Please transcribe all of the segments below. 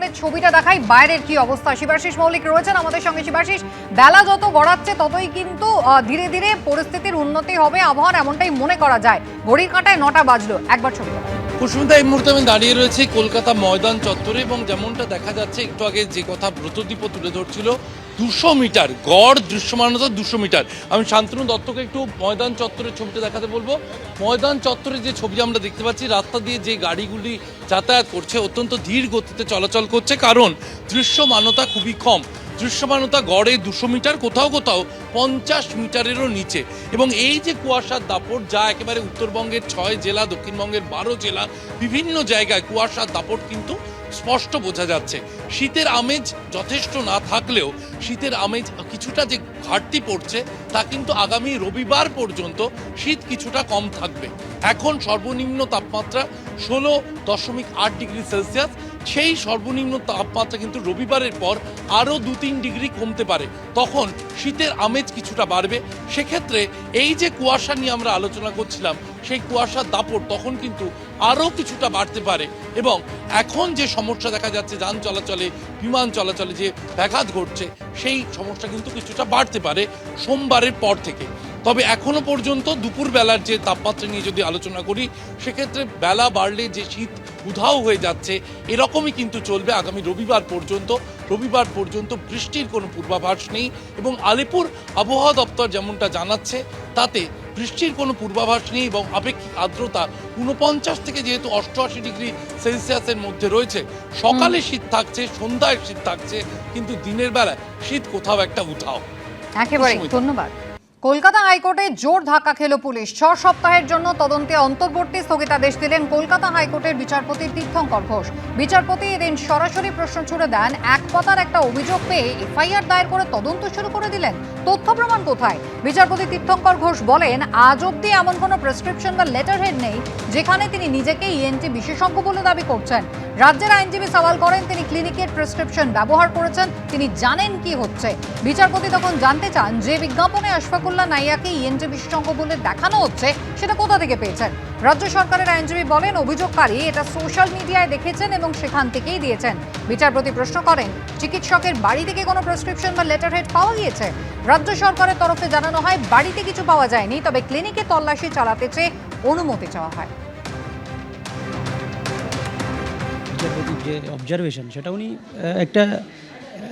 সামনের ছবিটা দেখাই, বাইরের কি অবস্থা। শিবাশিস মৌলিক রয়েছেন আমাদের সঙ্গে। শিবাশিস, বেলা যত গড়াচ্ছে ততই কিন্তু ধীরে ধীরে পরিস্থিতির উন্নতি হবে আবহাওয়ার, এমনটাই মনে করা যায়। ঘড়ির কাঁটায় 9টা বাজলো, একবার ছবি দেখাই। কুসুমিতা, এই মুহূর্তে আমি দাঁড়িয়ে রয়েছি কলকাতা ময়দান চত্বরে এবং যেমনটা দেখা যাচ্ছে একটু আগে যে কথা ব্রতদীপও তুলে ধরছিল, 200 মিটার গড় দৃশ্যমানতা, 200 মিটার। আমি শান্তনু দত্তকে একটু ময়দান চত্বরের ছবিটা দেখাতে বলবো। ময়দান চত্বরে যে ছবি আমরা দেখতে পাচ্ছি, রাস্তা দিয়ে যে গাড়িগুলি যাতায়াত করছে অত্যন্ত ধীর গতিতে চলাচল করছে, কারণ দৃশ্যমানতা খুবই কম। দৃশ্যমানতা গড়ে 200 মিটার, কোথাও কোথাও 50 মিটারেরও নিচে। এবং এই যে কুয়াশার দাপট, যা একেবারে উত্তরবঙ্গের 6 জেলা, দক্ষিণবঙ্গের 12 জেলা, বিভিন্ন জায়গায় কুয়াশার দাপট কিন্তু স্পষ্ট বোঝা যাচ্ছে। শীতের আমেজ যথেষ্ট না থাকলেও শীতের আমেজ কিছুটা যে ঘাটতি পড়ছে, তা কিন্তু আগামী রবিবার পর্যন্ত শীত কিছুটা কম থাকবে। এখন সর্বনিম্ন তাপমাত্রা 16.8 ডিগ্রি সেলসিয়াস। সেই সর্বনিম্ন তাপমাত্রা কিন্তু রবিবারের পর আরও 2-3 ডিগ্রি কমতে পারে, তখন শীতের আমেজ কিছুটা বাড়বে। সেক্ষেত্রে এই যে কুয়াশা নিয়ে আমরা আলোচনা করছিলাম, সেই কুয়াশার দাপট তখন কিন্তু আরও কিছুটা বাড়তে পারে। এবং এখন যে সমস্যা দেখা যাচ্ছে যান চলাচলে, বিমান চলাচলে যে ব্যাঘাত ঘটছে, সেই সমস্যা কিন্তু কিছুটা বাড়তে পারে সোমবারের পর থেকে। তবে এখনো পর্যন্ত দুপুরবেলার যে তাপমাত্রা নিয়ে যদি আলোচনা করি, সেক্ষেত্রে বেলা বাড়লে যে শীত উধাও হয়ে যাচ্ছে, এরকমই কিন্তু চলবে আগামী রবিবার পর্যন্ত। রবিবার পর্যন্ত বৃষ্টির কোনো পূর্বাভাস নেই এবং আলিপুর আবহাওয়া দপ্তর যেমনটা জানাচ্ছে, তাতে বৃষ্টির কোনো পূর্বাভাস নেই এবং আপেক্ষিক আর্দ্রতা 49 থেকে যেহেতু 88 ডিগ্রি সেলসিয়াসের মধ্যে রয়েছে। সকালে শীত থাকছে, সন্ধ্যায় শীত থাকছে, কিন্তু দিনের বেলায় শীত কোথাও একটা উধাও। একেবারে ধন্যবাদ। কলকাতা হাইকোর্টে জোর ধাক্কা খেল পুলিশ। 6 সপ্তাহের জন্য তদন্তে অন্তর্বর্তী স্থগিতাদেশ দিলেন কলকাতা হাইকোর্টের বিচারপতি তীর্থঙ্কর ঘোষ। বিচারপতি এদিন সরাসরি প্রশ্ন ছুড়ে দেন, এক পাতার একটা অভিযোগ পেয়ে এফআইআর দায়ের করে তদন্ত শুরু করে দিলেন। তথ্য প্রমাণ কোথায়? বিচারপতি তীর্থঙ্কর ঘোষ বলেন, আজ অব্দি এমন কোনো প্রেসক্রিপশন বা লেটার হেড নেই যেখানে তিনি নিজেকে ইএনটি বিশেষজ্ঞ বলে দাবি করছেন। রাজ্যের আইনজীবী সওয়াল করেন, তিনি ক্লিনিকের প্রেসক্রিপশন ব্যবহার করেছেন, তিনি জানেন কি হচ্ছে। বিচারপতি তখন জানতে চান, যে বিজ্ঞাপনে আশফাকুল্লাহ নাইয়াকে ইএনটি বিশেষজ্ঞ বলে দেখানো হচ্ছে, সেটা কোথা থেকে পেয়েছেন। রাজ্য সরকারের আইনজীবী বলেন, অভিযোগকারী এটা সোশ্যাল মিডিয়ায় দেখেছেন এবং সেখান থেকেই দিয়েছেন। বিচারপতি প্রশ্ন করেন, চিকিৎসকের বাড়ি থেকে কোনো প্রেসক্রিপশন বা লেটার হেড পাওয়া গিয়েছে? রাজ্য সরকারের তরফে জানানো হয়, বাড়িতে কিছু পাওয়া যায়নি, তবে ক্লিনিকে তল্লাশি চালাতে চেয়ে অনুমতি চাওয়া হয়। বিচারপতির যে অবজারভেশন, সেটা উনি একটা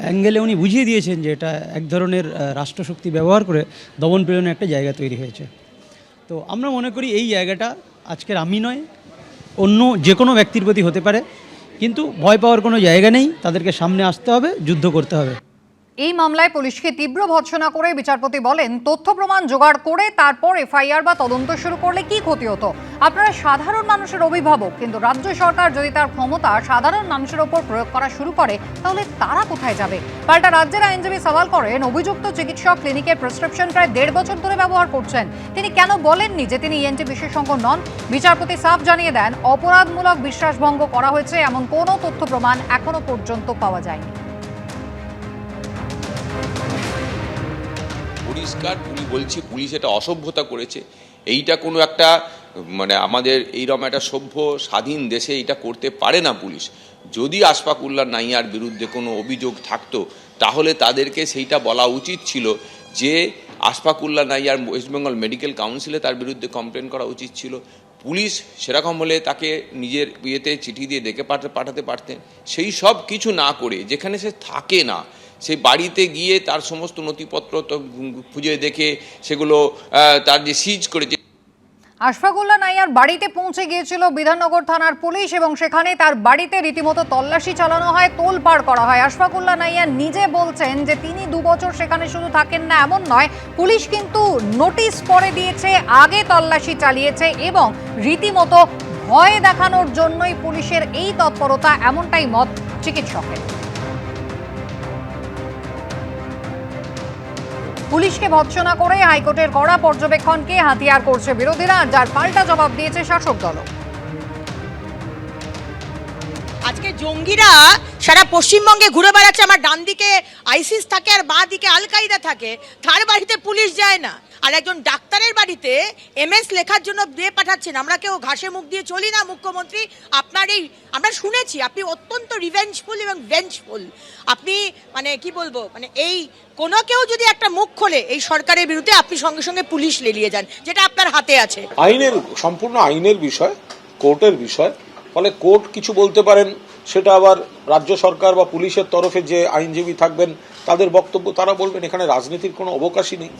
অ্যাঙ্গেলে উনি বুঝিয়ে দিয়েছেন যে এটা এক ধরনের রাষ্ট্রশক্তি ব্যবহার করে দমন পীড়নের একটা জায়গা তৈরি হয়েছে। তো আমরা মনে করি এই জায়গাটা আজকের আমি নয়, অন্য যে কোনো ব্যক্তির প্রতি হতে পারে, কিন্তু ভয় পাওয়ার কোনো জায়গা নেই। তাদেরকে সামনে আসতে হবে, যুদ্ধ করতে হবে। এই মামলায় পুলিশকে তীব্র ভর্ৎসনা করে বিচারপতি বলেন, তথ্য প্রমাণ জোগাড় করে তারপর এফআইআর বা তদন্ত শুরু করলে কি ক্ষতি হতো? আপনারা সাধারণ মানুষের অভিভাবক, কিন্তু রাজ্য সরকার যদি তার ক্ষমতা সাধারণ মানুষের ওপর প্রয়োগ করা শুরু করে, তাহলে তারা কোথায় যাবে? পাল্টা রাজ্যের আইনজীবী সওয়াল করেন, অভিযুক্ত চিকিৎসক ক্লিনিকের প্রেসক্রিপশন প্রায় 1.5 বছর ধরে ব্যবহার করছেন, তিনি কেন বলেননি যে তিনি ইএনটি বিশেষজ্ঞ নন? বিচারপতি সাফ জানিয়ে দেন, অপরাধমূলক বিশ্বাসভঙ্গ করা হয়েছে এমন কোনো তথ্য প্রমাণ এখনো পর্যন্ত পাওয়া যায়নি। পরিষ্কার বলছি, পুলিশ এটা অসভ্যতা করেছে। এইটা কোনো একটা মানে আমাদের এইরকম একটা সভ্য স্বাধীন দেশে এটা করতে পারে না পুলিশ। যদি আশফাকুল্লাহ নাইয়ার বিরুদ্ধে কোনো অভিযোগ থাকতো, তাহলে তাদেরকে সেইটা বলা উচিত ছিল যে আশফাকুল্লাহ নাইয়ার ওয়েস্টবেঙ্গল মেডিকেল কাউন্সিলে তার বিরুদ্ধে কমপ্লেন করা উচিত ছিল। পুলিশ সেরকম হলে তাকে নিজের ইয়েতে চিঠি দিয়ে ডেকে পাঠাতে পারতেন। সেই সব কিছু না করে, যেখানে সে থাকে না, সেই বাড়িতে গিয়ে তার সমস্ত নথিপত্র তো খুঁজে দেখে সেগুলো তার যে সিজ করেছে। আশফাকুল্লাহ নাইয়ার বাড়িতে পৌঁছে গিয়েছিল বিধাননগর থানার পুলিশ এবং সেখানে তার বাড়িতে রীতিমতো তল্লাশি চালানো হয়, তোলপাড় করা হয়। আশফাকুল্লাহ নাইয়া নিজে বলছেন যে তিনি 2 বছর সেখানে শুধু থাকেন না এমন নয়, পুলিশ কিন্তু নোটিশ পরে দিয়েছে, আগে তল্লাশি চালিয়েছে এবং রীতিমতো ভয় দেখানোর জন্যই পুলিশের এই তৎপরতা, এমনটাই মত চিকিৎসকের। পুলিশকে ভৎসনা করে হাইকোর্টের কড়া পর্যবেক্ষণকে হাতিয়ার করছে বিরোধীরা, যার পাল্টা জবাব দিয়েছে শাসক দল। আজকে জঙ্গিরা সারা পশ্চিমবঙ্গে ঘুরে বেড়াচ্ছে, আমার ডান দিকে আইসিস থাকে আর বাঁ দিকে আল কায়দা থাকে, তার বাড়িতে পুলিশ যায় না। আর একজন ডাক্তারের বাড়িতে এমএস লেখার জন্য দিয়ে পাঠাচ্ছেন। আমরা কেউ ঘাসে মুখ দিয়ে চলি না মুখ্যমন্ত্রী, আপনার এই আমরা শুনেছি আপনি অত্যন্ত রিভেঞ্জফুল এবং ভেঞ্জফুল। আপনি মানে কি বলবো, মানে এই কোনো কেউ যদি একটা মুখ খোলে এই সরকারের বিরুদ্ধে, আপনি সঙ্গে সঙ্গে পুলিশ লেলিয়ে যান, যেটা আপনার হাতে আছে। আইনের সম্পূর্ণ আইনের বিষয়, কোর্টের বিষয়, ফলে কোর্ট কিছু বলতে পারেন, সেটা আবার রাজ্য সরকার বা পুলিশের তরফে যে আইনজীবী থাকবেন তাদের বক্তব্য তারা বলবেন, এখানে রাজনীতির কোনো অবকাশই নেই।